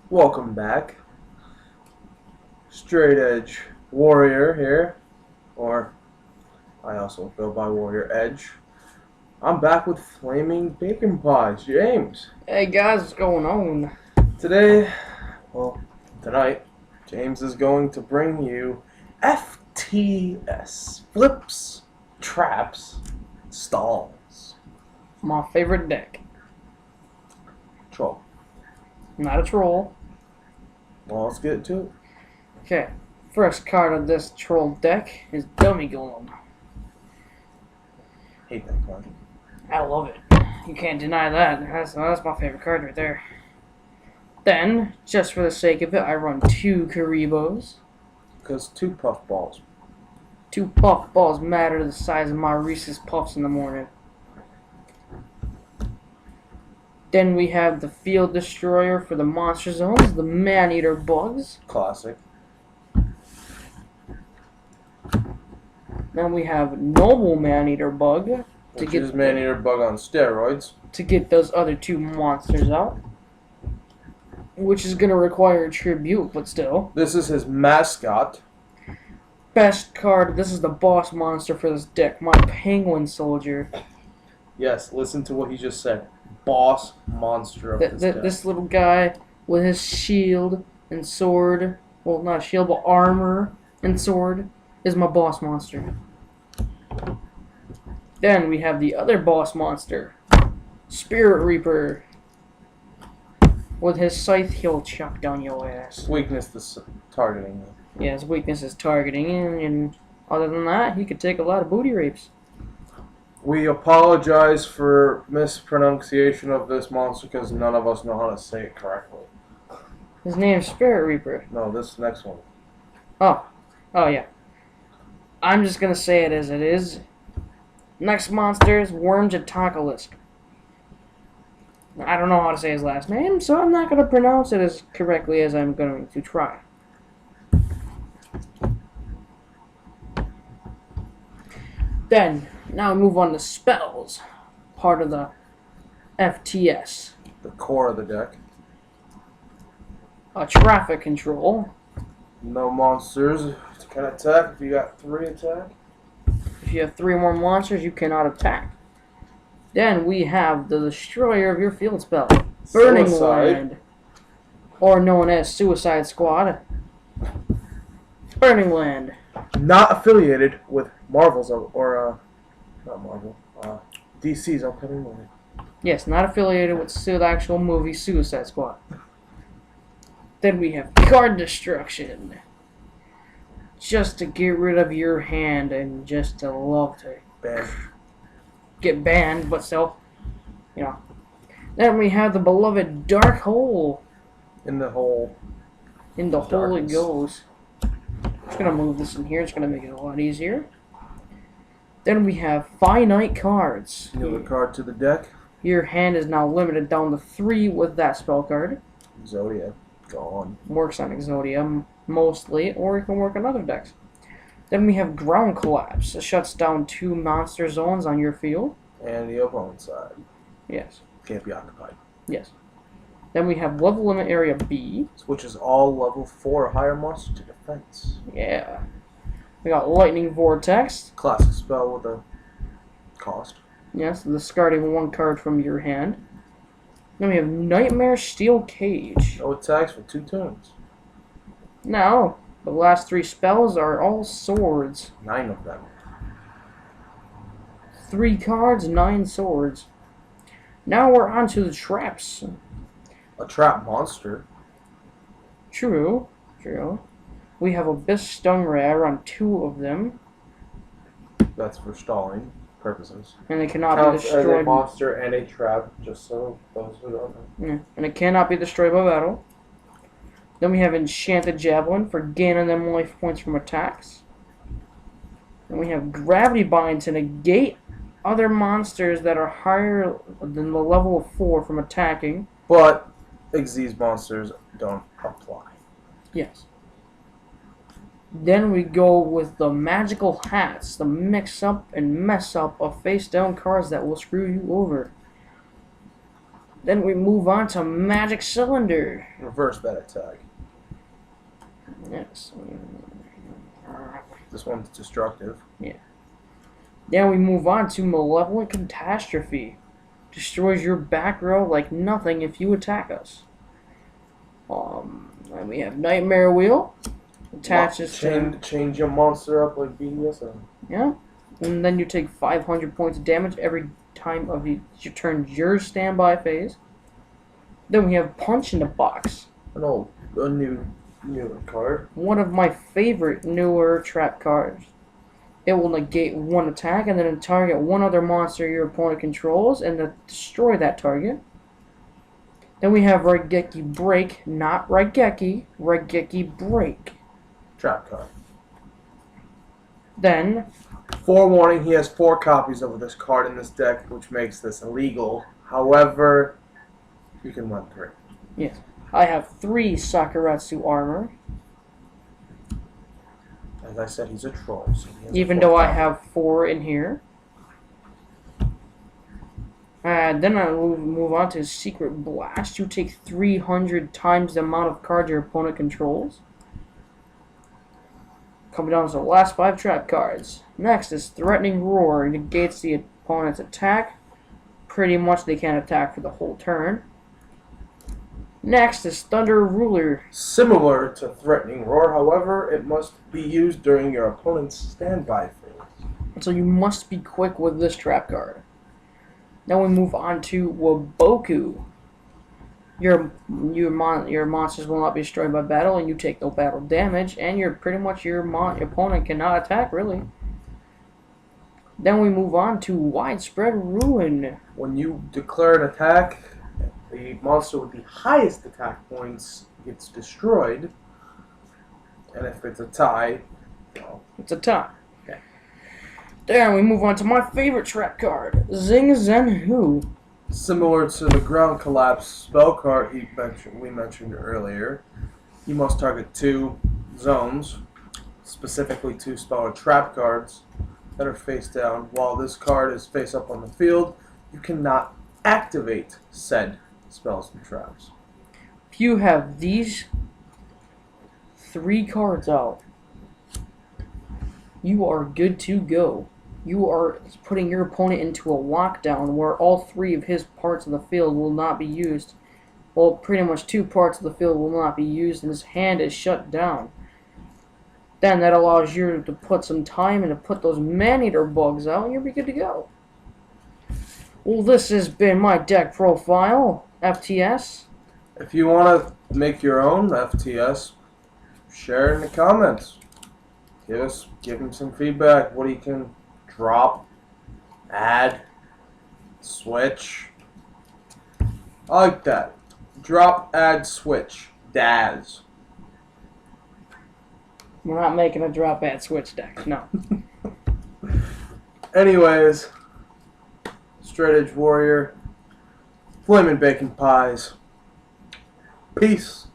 Welcome back. Straight Edge Warrior here, or I also go by Warrior Edge. I'm back with Flaming Bacon Pies, James. Hey guys, what's going on? Tonight, James is going to bring you F.T.S. Flips, Traps, Stalls. My favorite deck. Troll. Not a troll. Well, let's get to it. Okay, first card of this troll deck is Dummy Golem. Hate that card. I love it. You can't deny that. That's my favorite card right there. Then, just for the sake of it, I run 2 Karibos. Because 2 puffballs. 2 puffballs matter the size of my Reese's Puffs in the morning. Then we have the Field Destroyer for the Monster Zones, the Man-Eater Bugs. Classic. Then we have Noble Man-Eater Bug. Which is Man-Eater Bug on steroids. To get those other 2 monsters out. Which is going to require a tribute, but still. This is his mascot. Best card, this is the boss monster for this deck, my Penguin Soldier. Yes, listen to what he just said. Boss monster of this deck. This little guy with his shield and sword, well, not shield, but armor and sword, is my boss monster. Then we have the other boss monster, Spirit Reaper. With his scythe, he'll chop down your ass. Weakness to targeting. Yeah, his weakness is targeting, and other than that, he could take a lot of booty rapes. We apologize for mispronunciation of this monster because none of us know how to say it correctly. His name's Spirit Reaper. No, this next one. Oh yeah. I'm just gonna say it as it is. Next monster is Wormjatokalisk. I don't know how to say his last name, so I'm not gonna pronounce it as correctly as I'm going to try. Then, now we move on to spells, part of the F.T.S. The core of the deck. A traffic control. No monsters can attack if you got 3 attack. If you have 3 more monsters, you cannot attack. Then we have the destroyer of your field spell, Burning Land, or known as Suicide Squad. Burning Land. Not affiliated with Marvel's or not Marvel. DC's upcoming movie. Yes, not affiliated with the actual movie Suicide Squad. Then we have Card Destruction. Just to get rid of your hand and just to love to get banned, but still, you know. Then we have the beloved Dark Hole. In the hole. In the hole it goes. Just gonna move this in here. It's gonna make it a lot easier. Then we have finite cards. Another card to the deck. Your hand is now limited down to 3 with that spell card. Zodiac. Gone. Works on Exodia mostly, or it can work on other decks. Then we have Ground Collapse. It shuts down 2 monster zones on your field. And the opponent's side. Yes. Can't be occupied. Yes. Then we have Level Limit Area B. Switches all level 4 or higher monsters to defense. Yeah. We got Lightning Vortex. Classic spell with a cost. Yes, discarding 1 card from your hand. Then we have Nightmare Steel Cage. No attacks for 2 turns. Now, the last 3 spells are all swords. 9 of them. 3 cards, 9 swords. Now we're on to the traps. A trap monster. True. We have Abyss Stingray. I run 2 of them. That's for stalling purposes. And it cannot be Counts as a destroyed. monster and a trap, just so those who don't know. Yeah. And it cannot be destroyed by battle. Then we have Enchanted Javelin for gaining them life points from attacks. Then we have Gravity Bind to negate other monsters that are higher than the level of 4 from attacking. But Xyz monsters don't apply. Yes. Then we go with the Magical Hats, the mix-up and mess-up of face-down cards that will screw you over. Then we move on to Magic Cylinder. Reverse that attack. Yes. This one's destructive. Yeah. Then we move on to Malevolent Catastrophe. Destroys your back row like nothing if you attack us. And we have Nightmare Wheel. Attaches to... Change your monster up like BDSM. Yeah. And then you take 500 points of damage every time of your turn your standby phase. Then we have Punch in the Box. A newer card. One of my favorite newer trap cards. It will negate one attack and then target one other monster your opponent controls and then destroy that target. Then we have Raigeki Break, not Raigeki, Raigeki Break. Trap card. Then, forewarning, he has 4 copies of this card in this deck, which makes this illegal. However, you can run 3. yes, I have 3 Sakuratsu armor. As I said, he's a troll. So Even though I have 4 in here. Then I will move on to Secret Blast. You take 300 times the amount of cards your opponent controls. Coming down to the last 5 trap cards. Next is Threatening Roar. It negates the opponent's attack. Pretty much they can't attack for the whole turn. Next is Thunder Ruler. Similar to Threatening Roar, however, it must be used during your opponent's standby phase. So you must be quick with this trap card. Then we move on to Waboku. Your monsters will not be destroyed by battle, and you take no battle damage, and your opponent cannot attack, really. Then we move on to Widespread Ruin. When you declare an attack, the monster with the highest attack points gets destroyed, and if it's a tie, well, It's a tie. okay. Then we move on to my favorite trap card, Zing Zenhu. Similar to the Ground Collapse spell card we mentioned earlier, you must target 2 zones, specifically 2 spell or trap cards that are face down. While this card is face up on the field, you cannot activate said spells and traps. If you have these 3 cards out, you are good to go. You are putting your opponent into a lockdown where all 3 of his parts of the field will not be used. Well, pretty much 2 parts of the field will not be used, and his hand is shut down. Then that allows you to put some time and to put those man-eater bugs out, and you'll be good to go. Well, this has been my deck profile, F.T.S. If you want to make your own F.T.S., share it in the comments. Give him some feedback. What he can drop, add, switch. I like that. Drop, add, switch. Daz. We're not making a drop add switch deck, no. Anyways, Straight Edge Warrior, Flamin' Bacon Pies. Peace.